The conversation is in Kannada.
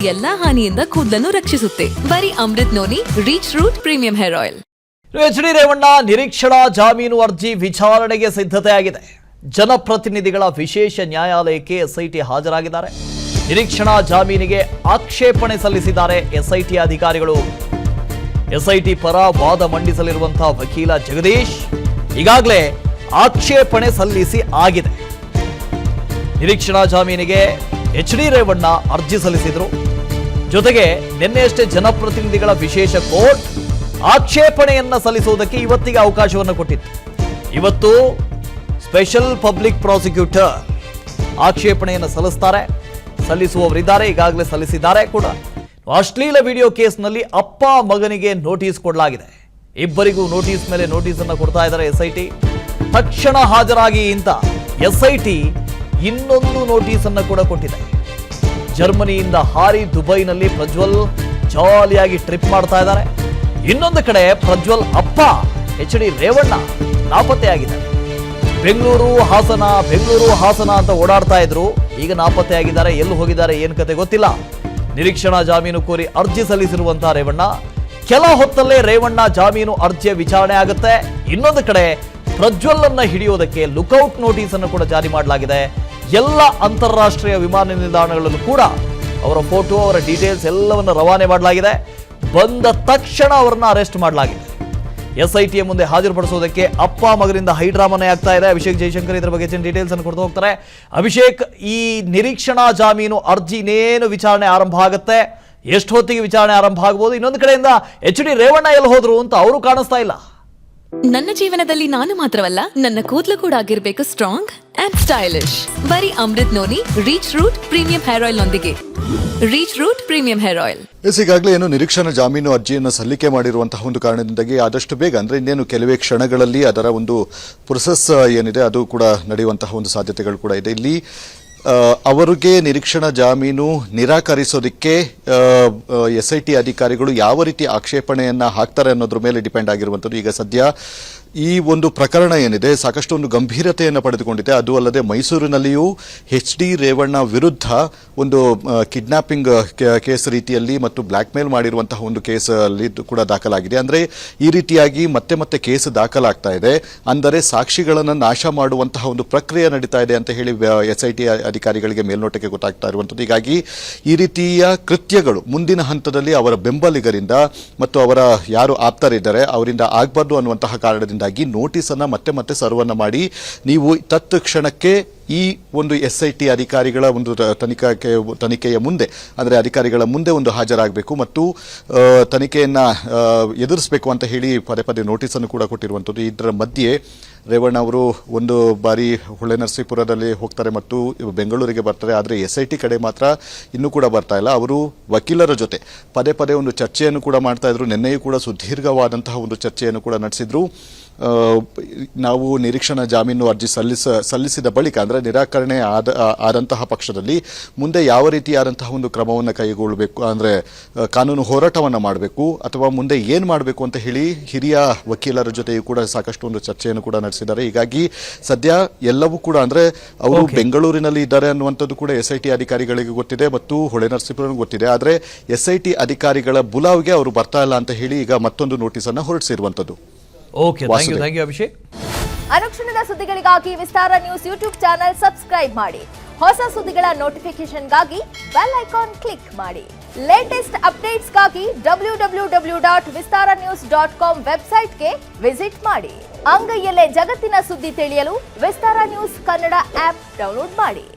ಎಲ್ಲಾ ಹಾನಿಯಿಂದ ಕೂದಲನ್ನು ರಕ್ಷಿಸುತ್ತೆ. ಬರೀ Amrit noni reach root premium hair oil. H D. Revanna ನಿರೀಕ್ಷಣಾ ಜಾಮೀನು ಅರ್ಜಿ ವಿಚಾರಣೆಗೆ ಸಿದ್ಧತೆಯಾಗಿದೆ. ಜನಪ್ರತಿನಿಧಿಗಳ ವಿಶೇಷ ನ್ಯಾಯಾಲಯಕ್ಕೆ ಎಸ್ಐಟಿ ಹಾಜರಾಗಿದ್ದಾರೆ. ನಿರೀಕ್ಷಣಾ ಜಾಮೀನಿಗೆ ಆಕ್ಷೇಪಣೆ ಸಲ್ಲಿಸಿದ್ದಾರೆ ಎಸ್ಐಟಿ ಅಧಿಕಾರಿಗಳು. ಎಸ್ಐಟಿ ಪರ ವಾದ ಮಂಡಿಸಲಿರುವಂತಹ ವಕೀಲ ಜಗದೀಶ್ ಈಗಾಗಲೇ ಆಕ್ಷೇಪಣೆ ಸಲ್ಲಿಸಿ ಆಗಿದೆ. ನಿರೀಕ್ಷಣಾ ಜಾಮೀನಿಗೆ ಎಚ್.ಡಿ. ರೇವಣ್ಣ ಅರ್ಜಿ ಸಲ್ಲಿಸಿದ್ರು. ಜೊತೆಗೆ ನಿನ್ನೆಯಷ್ಟೇ ಜನಪ್ರತಿನಿಧಿಗಳ ವಿಶೇಷ ಕೋರ್ಟ್ ಆಕ್ಷೇಪಣೆಯನ್ನ ಸಲ್ಲಿಸುವುದಕ್ಕೆ ಇವತ್ತಿಗೆ ಅವಕಾಶವನ್ನು ಕೊಟ್ಟಿತ್ತು. ಇವತ್ತು ಸ್ಪೆಷಲ್ ಪಬ್ಲಿಕ್ ಪ್ರಾಸಿಕ್ಯೂಟರ್ ಆಕ್ಷೇಪಣೆಯನ್ನು ಸಲ್ಲಿಸುವವರಿದ್ದಾರೆ, ಈಗಾಗಲೇ ಸಲ್ಲಿಸಿದ್ದಾರೆ ಕೂಡ. ಅಶ್ಲೀಲ ವಿಡಿಯೋ ಕೇಸ್ನಲ್ಲಿ ಅಪ್ಪ ಮಗನಿಗೆ ನೋಟಿಸ್ ಕೊಡಲಾಗಿದೆ. ಇಬ್ಬರಿಗೂ ನೋಟಿಸ್ ಮೇಲೆ ನೋಟಿಸ್ ಅನ್ನು ಕೊಡ್ತಾ ಇದ್ದಾರೆ ಎಸ್ಐಟಿ. ತಕ್ಷಣ ಹಾಜರಾಗಿ ಅಂತ ಎಸ್ಐಟಿ ಇನ್ನೊಂದು ನೋಟಿಸ್ ಅನ್ನು ಕೂಡ ಕೊಟ್ಟಿದೆ. ಜರ್ಮನಿಯಿಂದ ಹಾರಿ ದುಬೈನಲ್ಲಿ ಪ್ರಜ್ವಲ್ ಜಾಲಿಯಾಗಿ ಟ್ರಿಪ್ ಮಾಡ್ತಾ ಇದ್ದಾರೆ. ಇನ್ನೊಂದು ಕಡೆ ಪ್ರಜ್ವಲ್ ಅಪ್ಪ ಎಚ್.ಡಿ. ರೇವಣ್ಣ ನಾಪತ್ತೆಯಾಗಿದ್ದಾರೆ. ಬೆಂಗಳೂರು ಹಾಸನ ಅಂತ ಓಡಾಡ್ತಾ ಇದ್ರು. ಈಗ ನಾಪತ್ತೆಯಾಗಿದ್ದಾರೆ. ಎಲ್ಲಿ ಹೋಗಿದ್ದಾರೆ ಏನ್ ಕತೆ ಗೊತ್ತಿಲ್ಲ. ನಿರೀಕ್ಷಣಾ ಜಾಮೀನು ಕೋರಿ ಅರ್ಜಿ ಸಲ್ಲಿಸಿರುವಂತಹ ರೇವಣ್ಣ, ಕೆಲ ಹೊತ್ತಲ್ಲೇ ರೇವಣ್ಣ ಜಾಮೀನು ಅರ್ಜಿಯ ವಿಚಾರಣೆ ಆಗುತ್ತೆ. ಇನ್ನೊಂದು ಕಡೆ ಪ್ರಜ್ವಲ್ ಅನ್ನ ಹಿಡಿಯೋದಕ್ಕೆ ಲುಕ್ಔಟ್ ನೋಟಿಸ್ ಅನ್ನು ಕೂಡ ಜಾರಿ ಮಾಡಲಾಗಿದೆ. ಎಲ್ಲ ಅಂತಾರಾಷ್ಟ್ರೀಯ ವಿಮಾನ ನಿಲ್ದಾಣಗಳಲ್ಲೂ ಕೂಡ ಅವರ ಫೋಟೋ, ಅವರ ಡೀಟೇಲ್ಸ್ ಎಲ್ಲವನ್ನು ರವಾನೆ ಮಾಡಲಾಗಿದೆ. ಬಂದ ತಕ್ಷಣ ಅವರನ್ನ ಅರೆಸ್ಟ್ ಮಾಡಲಾಗಿದೆ. ಎಸ್ಐಟಿಯ ಮುಂದೆ ಹಾಜರುಪಡಿಸೋದಕ್ಕೆ ಅಪ್ಪ ಮಗನಿಂದ ಹೈಡ್ರಾಮನೆ ಆಗ್ತಾ ಇದೆ. ಅಭಿಷೇಕ್ ಜೈಶಂಕರ್ ಇದರ ಬಗ್ಗೆ ಹೆಚ್ಚಿನ ಡೀಟೇಲ್ಸ್ ಅನ್ನು ಕೊಡ್ತಾ ಹೋಗ್ತಾರೆ. ಅಭಿಷೇಕ್, ಈ ನಿರೀಕ್ಷಣಾ ಜಾಮೀನು ಅರ್ಜಿ ಇನ್ನೇನು ವಿಚಾರಣೆ ಆರಂಭ ಆಗುತ್ತೆ? ಎಷ್ಟು ಹೊತ್ತಿಗೆ ವಿಚಾರಣೆ ಆರಂಭ ಆಗಬಹುದು? ಇನ್ನೊಂದು ಕಡೆಯಿಂದ ಎಚ್.ಡಿ. ರೇವಣ್ಣ ಎಲ್ಲಿ ಹೋದ್ರು ಅಂತ ಅವರು ಕಾಣಿಸ್ತಾ ಇಲ್ಲ. ನನ್ನ ಜೀವನದಲ್ಲಿ ನಾನು ಮಾತ್ರವಲ್ಲ, ನನ್ನ ಕೂದಲು ಕೂಡ ಆಗಿರ್ಬೇಕು ಸ್ಟ್ರಾಂಗ್ ಅಂಡ್ ಸ್ಟೈಲಿಶ್. ಬರೀ Amrit noni reach root premium hair oil ನೊಂದಿಗೆ. Reach root premium hair oil. ಈಗಾಗಲೇ ಏನು ನಿರೀಕ್ಷಣಾ ಜಾಮೀನು ಅರ್ಜಿಯನ್ನು ಸಲ್ಲಿಕೆ ಮಾಡಿರುವಂತಹ ಒಂದು ಕಾರಣದಿಂದಾಗಿ ಆದಷ್ಟು ಬೇಗ ಅಂದ್ರೆ ಇನ್ನೇನು ಕೆಲವೇ ಕ್ಷಣಗಳಲ್ಲಿ ಅದರ ಒಂದು ಪ್ರೊಸೆಸ್ ಏನಿದೆ ಅದು ಕೂಡ ನಡೆಯುವಂತಹ ಒಂದು ಸಾಧ್ಯತೆಗಳು ಕೂಡ ಇದೆ. ಇಲ್ಲಿ ಅವರಿಗೆ ನಿರೀಕ್ಷಣಾ ಜಾಮೀನು ನಿರಾಕರಿಸೋದಕ್ಕೆ ಎಸ್ಐಟಿ ಅಧಿಕಾರಿಗಳು ಯಾವ ರೀತಿ ಆಕ್ಷೇಪಣೆಯನ್ನ ಹಾಕ್ತಾರೆ ಅನ್ನೋದ್ರ ಮೇಲೆ ಡಿಪೆಂಡ್ ಆಗಿರುವಂಥದ್ದು. ಈಗ ಸದ್ಯ ಈ ಒಂದು ಪ್ರಕರಣ ಏನಿದೆ ಸಾಕಷ್ಟು ಒಂದು ಗಂಭೀರತೆಯನ್ನು ಪಡೆದುಕೊಂಡಿದೆ. ಅದು ಅಲ್ಲದೆ ಮೈಸೂರಿನಲ್ಲಿಯೂ ಎಚ್.ಡಿ. ರೇವಣ್ಣ ವಿರುದ್ಧ ಒಂದು ಕಿಡ್ನಾಪಿಂಗ್ ಕೇಸ್ ರೀತಿಯಲ್ಲಿ ಮತ್ತು ಬ್ಲ್ಯಾಕ್ ಮೇಲ್ ಮಾಡಿರುವಂತಹ ಒಂದು ಕೇಸ್ ಅಲ್ಲಿ ಕೂಡ ದಾಖಲಾಗಿದೆ. ಅಂದ್ರೆ ಈ ರೀತಿಯಾಗಿ ಮತ್ತೆ ಕೇಸ್ ದಾಖಲಾಗ್ತಾ ಇದೆ. ಅಂದರೆ ಸಾಕ್ಷಿಗಳನ್ನು ನಾಶ ಮಾಡುವಂತಹ ಒಂದು ಪ್ರಕ್ರಿಯೆ ನಡೀತಾ ಇದೆ ಅಂತ ಹೇಳಿ ಎಸ್ಐಟಿ ಅಧಿಕಾರಿಗಳಿಗೆ ಮೇಲ್ನೋಟಕ್ಕೆ ಗೊತ್ತಾಗ್ತಾ ಇರುವಂಥದ್ದು. ಹೀಗಾಗಿ ಈ ರೀತಿಯ ಕೃತ್ಯಗಳು ಮುಂದಿನ ಹಂತದಲ್ಲಿ ಅವರ ಬೆಂಬಲಿಗರಿಂದ ಮತ್ತು ಅವರ ಯಾರು ಆಪ್ತರಿದ್ದಾರೆ ಅವರಿಂದ ಆಗಬಾರ್ದು ಅನ್ನುವಂತಹ ಕಾರಣದಿಂದ ನೋಟಿಸ್ ಅನ್ನ ಮತ್ತೆ ಸರ್ವನ್ನ ಮಾಡಿ ನೀವು ತತ್ಕ್ಷಣಕ್ಕೆ ಈ ಒಂದು ಎಸ್ಐಟಿ ಅಧಿಕಾರಿಗಳ ಒಂದು ತನಿಖೆಯ ಮುಂದೆ ಅಂದರೆ ಅಧಿಕಾರಿಗಳ ಮುಂದೆ ಒಂದು ಹಾಜರಾಗಬೇಕು ಮತ್ತು ತನಿಖೆಯನ್ನ ಎದುರಿಸಬೇಕು ಅಂತ ಹೇಳಿ ಪದೇ ನೋಟಿಸ್ ಅನ್ನು ಕೂಡ ಕೊಟ್ಟಿರುವಂಥದ್ದು. ಇದರ ಮಧ್ಯೆ ರೇವಣ್ಣ ಅವರು ಒಂದು ಬಾರಿ ಹೊಳೆನರಸೀಪುರದಲ್ಲಿ ಹೋಗ್ತಾರೆ ಮತ್ತು ಬೆಂಗಳೂರಿಗೆ ಬರ್ತಾರೆ. ಆದರೆ ಎಸ್ಐಟಿ ಕಡೆ ಮಾತ್ರ ಇನ್ನೂ ಕೂಡ ಬರ್ತಾ ಇಲ್ಲ. ಅವರು ವಕೀಲರ ಜೊತೆ ಪದೇ ಒಂದು ಚರ್ಚೆಯನ್ನು ಕೂಡ ಮಾಡ್ತಾ ಇದ್ರು. ನಿನ್ನೆಯೂ ಕೂಡ ಸುದೀರ್ಘವಾದಂತಹ ಒಂದು ಚರ್ಚೆಯನ್ನು ಕೂಡ ನಡೆಸಿದ್ರು. ನಾವು ನಿರೀಕ್ಷಣಾ ಜಾಮೀನು ಅರ್ಜಿ ಸಲ್ಲಿಸಿದ ಬಳಿಕ ಅಂದರೆ ನಿರಾಕರಣೆ ಆದಂತಹ ಪಕ್ಷದಲ್ಲಿ ಮುಂದೆ ಯಾವ ರೀತಿಯಾದಂತಹ ಒಂದು ಕ್ರಮವನ್ನು ಕೈಗೊಳ್ಳಬೇಕು, ಅಂದರೆ ಕಾನೂನು ಹೋರಾಟವನ್ನು ಮಾಡಬೇಕು ಅಥವಾ ಮುಂದೆ ಏನು ಮಾಡಬೇಕು ಅಂತ ಹೇಳಿ ಹಿರಿಯ ವಕೀಲರ ಜೊತೆಯೂ ಕೂಡ ಸಾಕಷ್ಟು ಒಂದು ಚರ್ಚೆಯನ್ನು ಕೂಡ ನಡೆಸಿದ್ದಾರೆ. ಹೀಗಾಗಿ ಸದ್ಯ ಎಲ್ಲವೂ ಕೂಡ ಅಂದರೆ ಅವರು ಬೆಂಗಳೂರಿನಲ್ಲಿ ಇದ್ದಾರೆ ಅನ್ನುವಂಥದ್ದು ಕೂಡ ಎಸ್ಐಟಿ ಅಧಿಕಾರಿಗಳಿಗೆ ಗೊತ್ತಿದೆ ಮತ್ತು ಹೊಳೆನರಸೀಪುರ ಗೊತ್ತಿದೆ. ಆದರೆ ಎಸ್ಐಟಿ ಅಧಿಕಾರಿಗಳ ಬುಲಾವ್ಗೆ ಅವರು ಬರ್ತಾ ಇಲ್ಲ ಅಂತ ಹೇಳಿ ಈಗ ಮತ್ತೊಂದು ನೋಟಿಸ್ ಅನ್ನು ಹೊರಡಿಸಿರುವಂಥದ್ದು. Okay, thank you Abhishek. ಅನುಕ್ಷಣದ ಸುದ್ದಿಗಳಿಗಾಗಿ Vistara news YouTube channel subscribe ಮಾಡಿ. ಹೊಸ ಸುದ್ದಿಗಳ ನೋಟಿಫಿಕೇಶನ್ಗಾಗಿ ಬೆಲ್ ಐಕಾನ್ ಕ್ಲಿಕ್ ಮಾಡಿ. ಲೇಟೆಸ್ಟ್ ಅಪ್ಡೇಟ್ಸ್ಗಾಗಿ www.vistaranews.com ವೆಬ್ಸೈಟ್ಗೆ ವಿಸಿಟ್ ಮಾಡಿ. ಅಂಗೈಯಲ್ಲೇ ಜಗತ್ತಿನ ಸುದ್ದಿ ತಿಳಿಯಲು Vistara news Kannada app download ಮಾಡಿ.